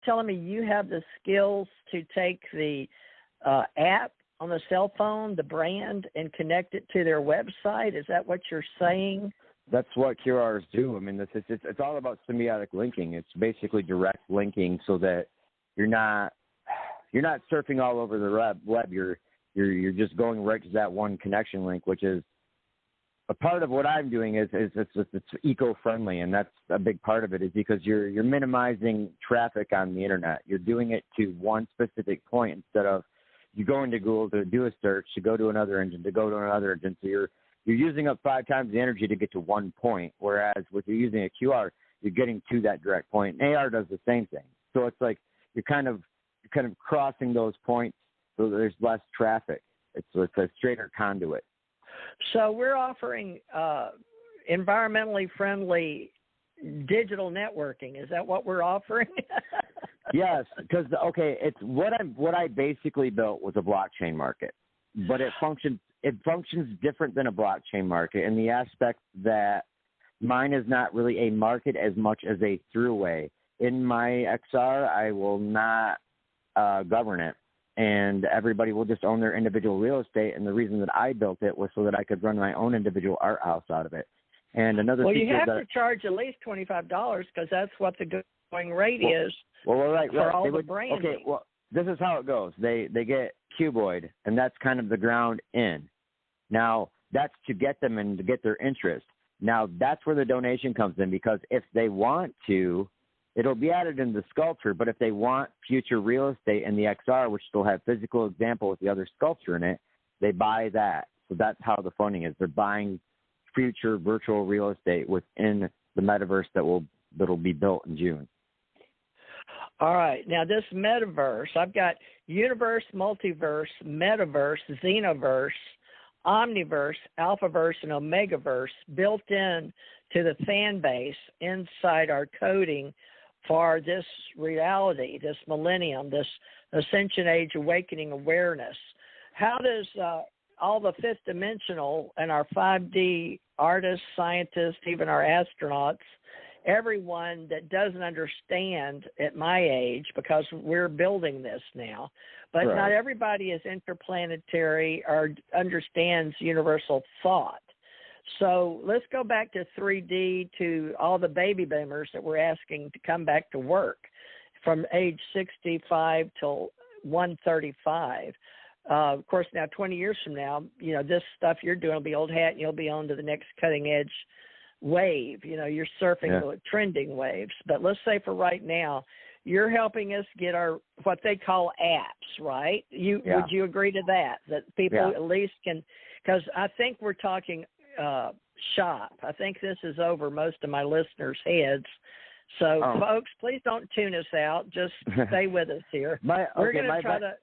telling me you have the skills to take the app on the cell phone, the brand, and connect it to their website? Is that what you're saying? That's what QRs do. I mean, it's all about symbiotic linking. It's basically direct linking so that you're not surfing all over the web. You're just going right to that one connection link, which is a part of what I'm doing is it's eco-friendly, and that's a big part of it is because you're minimizing traffic on the internet. You're doing it to one specific point instead of you go into Google to do a search, to go to another engine, to go to another engine. So you're using up 5 times the energy to get to one point, whereas with you're using a QR, you're getting to that direct point. And AR does the same thing. So it's like you're kind of crossing those points so there's less traffic. It's a straighter conduit. So we're offering environmentally friendly digital networking. Is that what we're offering? Yes, because it's what I basically built was a blockchain market, but it functions different than a blockchain market in the aspect that mine is not really a market as much as a throughway. In my XR, I will not govern it. And everybody will just own their individual real estate. And the reason that I built it was so that I could run my own individual art house out of it. And another you have to charge at least $25 because that's what the going rate is. For all the branding. Okay, well, this is how it goes. They get cuboid, and that's kind of the ground in. Now, that's to get them and to get their interest. Now, that's where the donation comes in because if they want to, it'll be added in the sculpture, but if they want future real estate in the XR, which will have physical example with the other sculpture in it, they buy that. So that's how the funding is. They're buying future virtual real estate within the metaverse that'll be built in June. All right. Now, this metaverse, I've got universe, multiverse, metaverse, xenoverse, omniverse, alphaverse, and omegaverse built in to the fan base inside our coding for this reality, this millennium, this ascension age awakening awareness. How does all the fifth dimensional and our 5D artists, scientists, even our astronauts, everyone that doesn't understand at my age, because we're building this now, but right. Not everybody is interplanetary or understands universal thought. So let's go back to 3D, to all the baby boomers that we're asking to come back to work from age 65 till 135. Of course, now 20 years from now, this stuff you're doing will be old hat, and you'll be on to the next cutting edge wave. You're surfing the trending waves. But let's say for right now, you're helping us get our what they call apps, right? Would you agree to that people at least can? Because I think we're talking shop. I think this is over most of my listeners' heads. So, folks, please don't tune us out. Just stay with us here. We're going to try to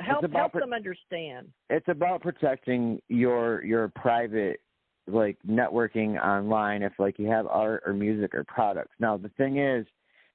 help them understand. It's about protecting your private networking online if you have art or music or products. Now, the thing is,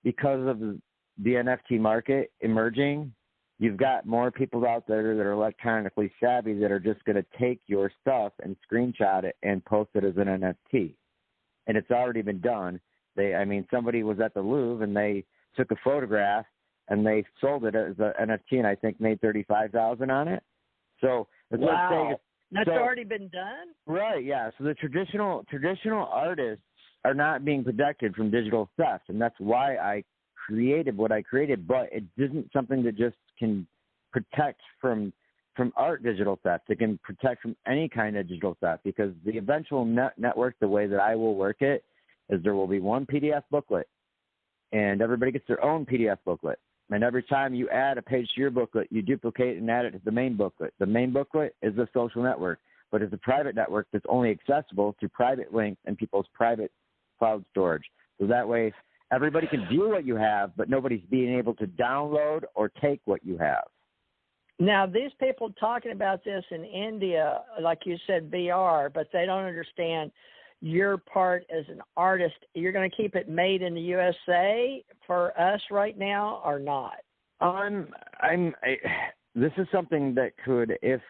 because of the NFT market emerging, you've got more people out there that are electronically savvy that are just going to take your stuff and screenshot it and post it as an NFT. And it's already been done. Somebody was at the Louvre and they took a photograph and they sold it as an NFT and I think made $35,000 on it. So wow. That's already been done? Right, yeah. So the traditional artists are not being protected from digital theft, and that's why I created what I created, but it isn't something that just can protect from art digital theft. It can protect from any kind of digital theft because the eventual network, the way that I will work it, is there will be one PDF booklet, and everybody gets their own PDF booklet. And every time you add a page to your booklet, you duplicate and add it to the main booklet. The main booklet is a social network, but it's a private network that's only accessible through private links and people's private cloud storage. So that way, everybody can view what you have, but nobody's being able to download or take what you have. Now, these people talking about this in India, like you said, VR, but they don't understand your part as an artist. You're going to keep it made in the USA for us right now or not? This is something that could, if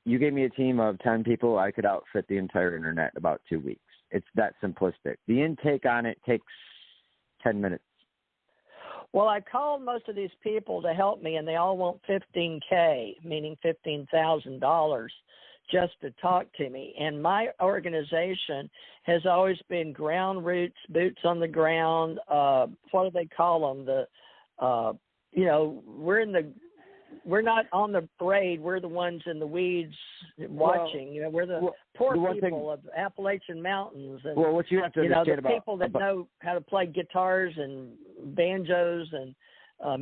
you gave me a team of 10 people, I could outfit the entire internet in about 2 weeks. It's that simplistic. The intake on it takes 10 minutes. Well, I called most of these people to help me, and they all want $15K, meaning $15,000, just to talk to me. And my organization has always been ground roots, boots on the ground. What do they call them? We're not on the parade. We're the ones in the weeds watching. Well, we're the poor people of Appalachian Mountains. And, what you have to understand the people that know how to play guitars and banjos and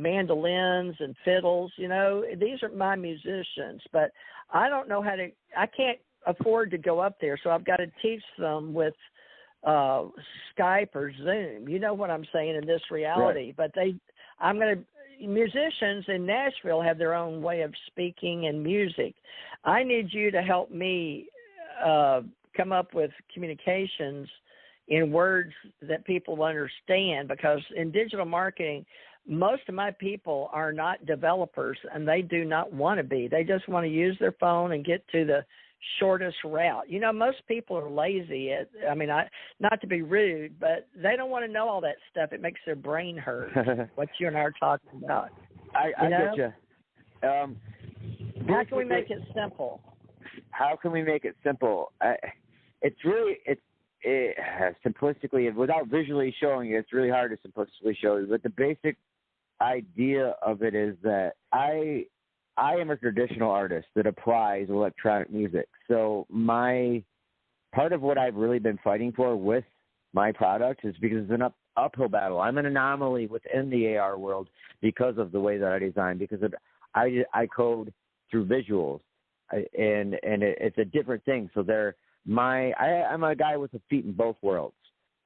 mandolins and fiddles. These are my musicians, but I don't know how to. I can't afford to go up there, so I've got to teach them with Skype or Zoom. You know what I'm saying in this reality, right. But musicians in Nashville have their own way of speaking and music. I need you to help me come up with communications in words that people understand, because in digital marketing, most of my people are not developers, and they do not want to be. They just want to use their phone and get to the shortest route. Most people are lazy. Not to be rude, but they don't want to know all that stuff. It makes their brain hurt. What you and I are talking about. I get you. How can we make it simple? How can we make it simple? Simplistically, without visually showing it, it's really hard to simplistically show you. But the basic idea of it is that I am a traditional artist that applies electronic music. So part of what I've really been fighting for with my product is because it's an uphill battle. I'm an anomaly within the AR world because of the way that I design, because I code through visuals, and it's a different thing. So I'm a guy with a feet in both worlds.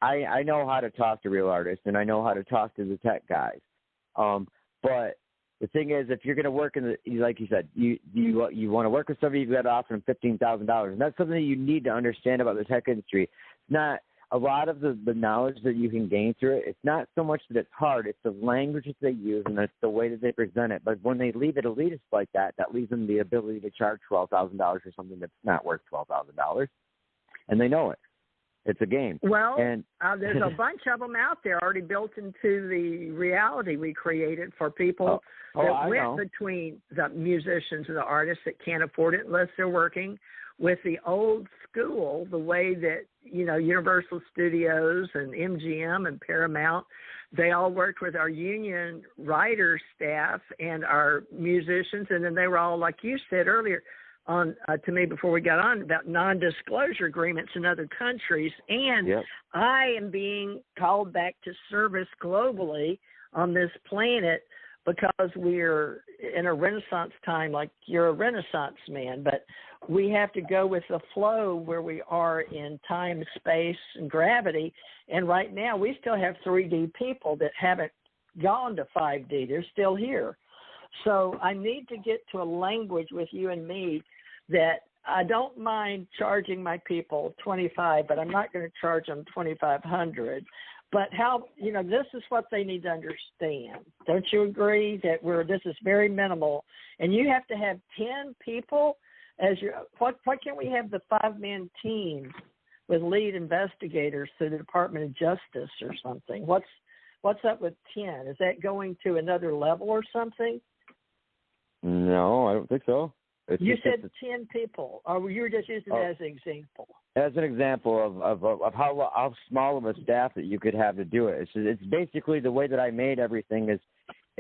I know how to talk to real artists, and I know how to talk to the tech guys. But the thing is, if you're going to work like you said, you want to work with somebody, you've got to offer them $15,000, and that's something that you need to understand about the tech industry. It's not a lot of the knowledge that you can gain through it. It's not so much that it's hard; it's the language that they use and it's the way that they present it. But when they leave it elitist like that leaves them the ability to charge $12,000 for something that's not worth $12,000, and they know it. It's a game. Well, there's a bunch of them out there already built into the reality we created for people that went between the musicians and the artists that can't afford it unless they're working with the old school, the way that, Universal Studios and MGM and Paramount, they all worked with our union writer staff and our musicians, and then they were all, like you said earlier, to me before we got on, about non-disclosure agreements in other countries. And yep. I am being called back to service globally on this planet because we're in a Renaissance time, like you're a Renaissance man, but we have to go with the flow where we are in time, space, and gravity. And right now we still have 3D people that haven't gone to 5D. They're still here. So I need to get to a language with you and me that I don't mind charging my people $25, but I'm not going to charge them $2,500. But this is what they need to understand. Don't you agree that this is very minimal, and you have to have 10 people as your. Why can't we have the 5-man team with lead investigators through the Department of Justice or something? What's up with 10? Is that going to another level or something? No, I don't think so. You said 10 people, or you were just using it as an example? As an example of how small of a staff that you could have to do it. It's basically the way that I made everything is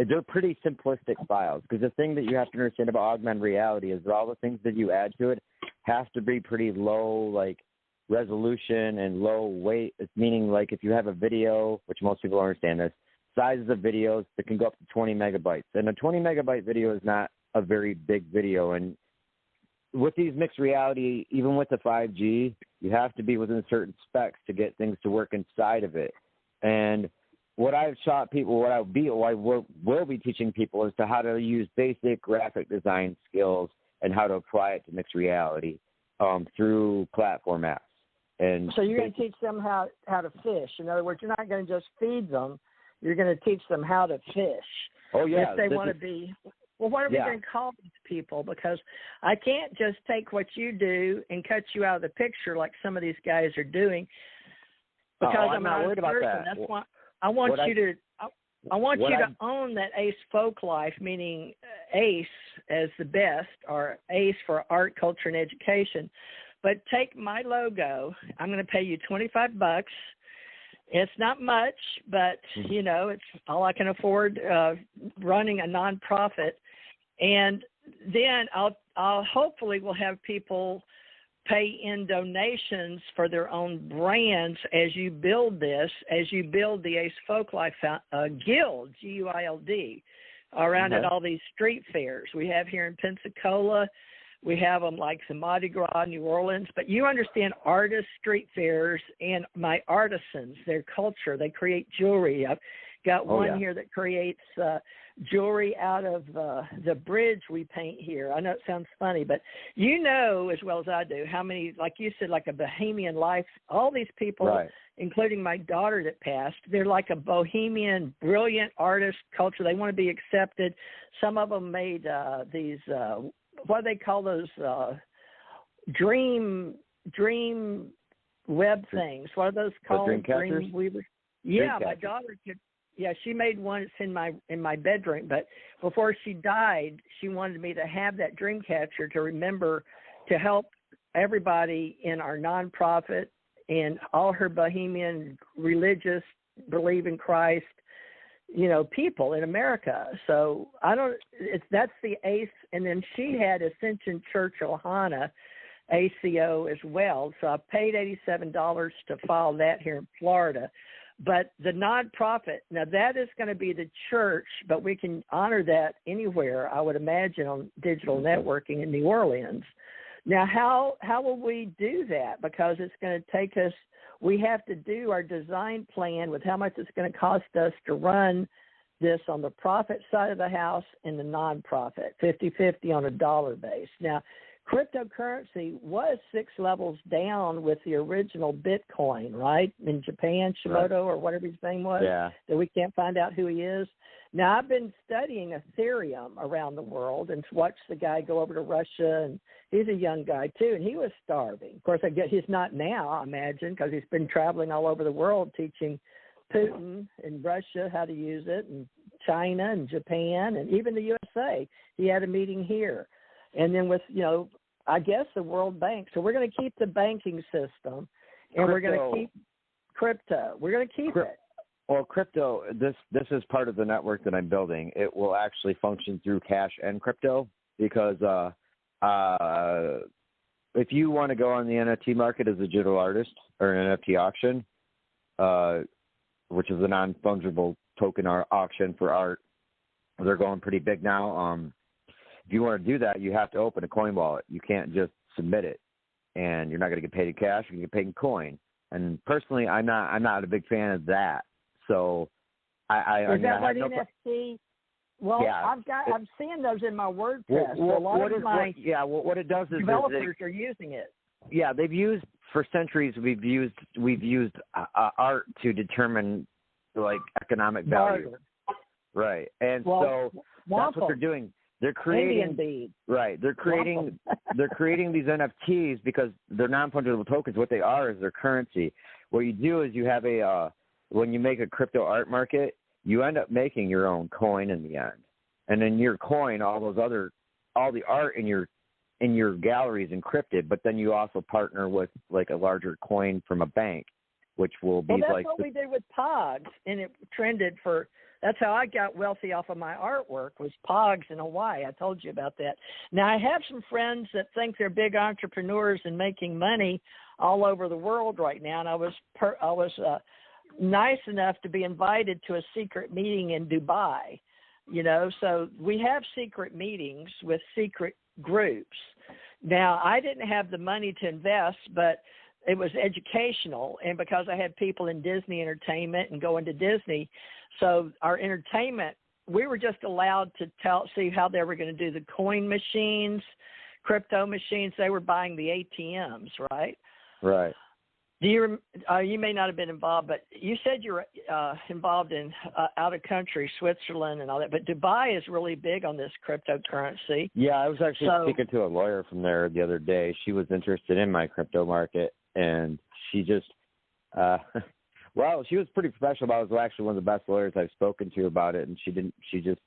they're pretty simplistic files, because the thing that you have to understand about augmented reality is that all the things that you add to it have to be pretty low, like resolution and low weight. It's meaning like if you have a video, which most people don't understand this, sizes of videos that can go up to 20 megabytes. And a 20 megabyte video is not a very big video. And with these mixed reality, even with the 5G, you have to be within certain specs to get things to work inside of it. And what I've taught people, what I will be teaching people is to how to use basic graphic design skills and how to apply it to mixed reality through platform apps. And so you're going to teach them how to fish. In other words, you're not going to just feed them. You're going to teach them how to fish. Oh, yeah. If they want to be. Well, what are we going to call these people? Because I can't just take what you do and cut you out of the picture like some of these guys are doing. Because I'm not worried about that. That's why I want you to. I want you to own that ACE folk life, meaning ACE as the best, or ACE for art, culture, and education. But take my logo. I'm going to pay you $25. It's not much, but, you know, it's all I can afford running a nonprofit. And then I'll hopefully will have people pay in donations for their own brands as you build this, as you build the Ace Folklife Guild, G-U-I-L-D, around at all these street fairs. We have here in Pensacola. We have them like the Mardi Gras, New Orleans. But you understand artist street fairs and my artisans, their culture. They create jewelry. I've got one here that creates jewelry out of the bridge we paint here. I know it sounds funny, but you know as well as I do how many, like you said, like a bohemian life, all these people, including my daughter that passed, they're like a bohemian, brilliant artist culture. They want to be accepted. Some of them made these, what do they call those, dream web things. What are those called? Dream weavers. Yeah, my daughter could. Yeah, she made one. It's in my bedroom. But before she died, she wanted me to have that dream catcher to remember to help everybody in our nonprofit and all her bohemian religious, believe in Christ, you know, people in America. So that's the ACE. And then she had Ascension Church Ohana, ACO as well. So I paid $87 to file that here in Florida. But the nonprofit, now that is going to be the church, but we can honor that anywhere, I would imagine, on digital networking in New Orleans. Now, how will we do that? Because it's going to take us, we have to do our design plan with how much it's going to cost us to run this on the profit side of the house and the nonprofit, 50-50 on a dollar base. Now, cryptocurrency was 6 levels down with the original Bitcoin, right? In Japan, Shimoto or whatever his name was, that we can't find out who he is. Now, I've been studying Ethereum around the world and watched the guy go over to Russia, and he's a young guy too, and he was starving. Of course, I guess he's not now, I imagine, because he's been traveling all over the world teaching Putin in Russia how to use it, and China and Japan and even the USA. He had a meeting here. And then with, you know, I guess the World Bank. So we're going to keep the banking system, and we're going to keep crypto. We're going to keep it. Well, crypto, this is part of the network that I'm building. It will actually function through cash and crypto because if you want to go on the NFT market as a digital artist or an NFT auction, which is a non-fungible token auction for art, they're going pretty big now. If you want to do that, you have to open a coin wallet. You can't just submit it, and you're not going to get paid in cash. You can get paid in coin. And personally, I'm not a big fan of that. So, is that what NFT? Well, yeah. I'm seeing those in my WordPress. What it does is developers are using it. Yeah, they've used for centuries. We've used art to determine like economic value, right? And so that's what they're doing. They're creating They're creating these NFTs because they're non-fungible tokens. What they are is their currency. What you do is you have when you make a crypto art market, you end up making your own coin in the end, and in your coin, all the art in your gallery is encrypted. But then you also partner with like a larger coin from a bank, which will be that's what we did with Pogs, and it trended for. That's how I got wealthy off of my artwork, was Pogs in Hawaii. I told you about that. Now, I have some friends that think they're big entrepreneurs and making money all over the world right now, and I was nice enough to be invited to a secret meeting in Dubai, you know. So we have secret meetings with secret groups. Now, I didn't have the money to invest, but it was educational, and because I had people in Disney entertainment and going to Disney, so our entertainment, we were just allowed to see how they were going to do the coin machines, crypto machines. They were buying the ATMs, right? Right. Do you may not have been involved, but you said you were involved in out of country, Switzerland and all that. But Dubai is really big on this cryptocurrency. Yeah, I was actually speaking to a lawyer from there the other day. She was interested in my crypto market, and she just Well, she was pretty professional. I was actually one of the best lawyers I've spoken to about it, and she just